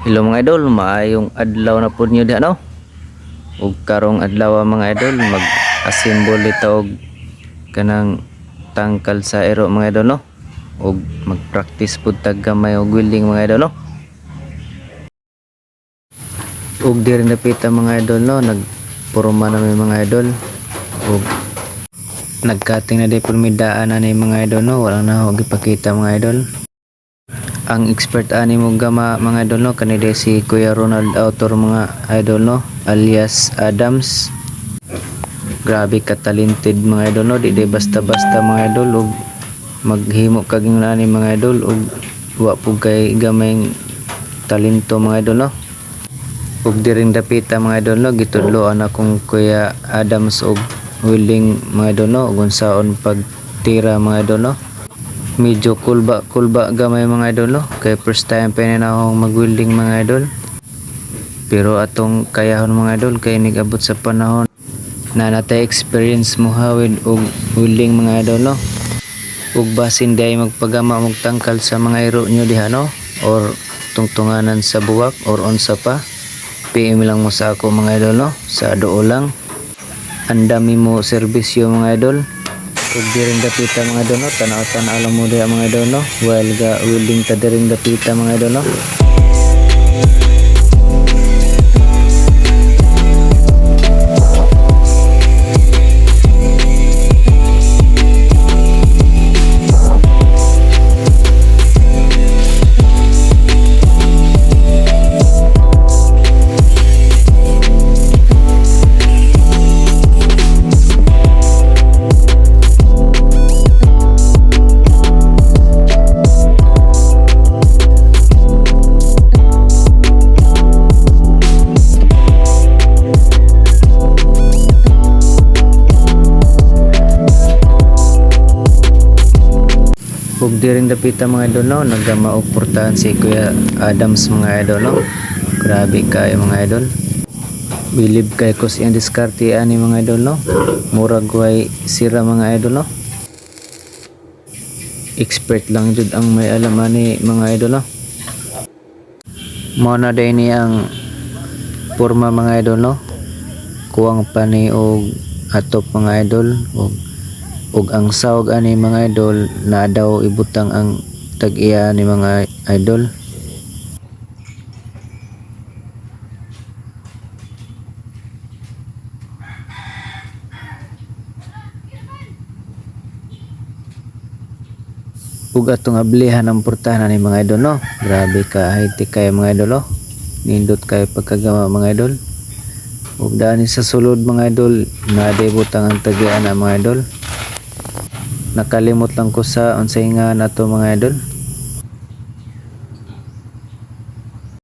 Hello mga idol, maayong adlaw na po niyo di ano. Ug karong adlaw mga idol, mag-assemble ta og kanang tangkal sa ero mga idol no. Ug mag-practice pud tag gamay og welding mga idol no. Ug diri napita mga idol no, nagporma na may mga idol. Ug nagkating na di pud midaan na ni mga idol no, wala na og ipakita mga idol. Ang expert ani mo gama mga idol no, kanide si Kuya Ronald Autor mga idol no, alias Adams. Grabe ka talented mga idol no, di basta-basta mga idol. Ug maghimo kag ani mga idol, ug wa pug kay gamayng talento mga idol no. Ug diring dapita mga idol no, gitudloan akong Kuya Adams og welding mga idol no, ug unsaon pagtira mga idol no. Medyo kulba gamay mga idol no, kay first time pa na akong mag-welding mga idol. Pero atong kayahon mga idol, kay nigabot sa panahon na natay experience mo hawid og welding mga idol no. Ug basin day magpagama og tangkal sa mga iro nyo diha no, or tungtunganan sa buwak or unsa pa, PM lang mo sa ako mga idol no, sa doo lang. Andami mo serbisyo mga idol. Ug diring dapita mga idol no, tanaw-tanaw lang mo diha mga idol no, while ga welding ta diring dapita mga idol no. Ug diring dapita mga idol no, nagama og portahan si Kuya Adams mga idol no. Grabe kay mga idol. Bilib kay ko siyang diskarte ani mga idol no. Murag way sira mga idol no. Expert lang jud ang may alam ani mga idol no. Mao na day ni ang porma mga idol no. Kuwang pa ni og atop mga idol, ug ang sawg ani mga idol na daw ibutang ang tag-iya ni mga idol. Ug atong ablihan ang portahan ni mga idol no. Grabe ka high-tech kay mga idol no. Nindot kay pagkagawa mga idol. Ug dani sa sulod mga idol na butang ang tag-iya na mga idol. Nakalimot lang ko sa unsay nga nato mga idol.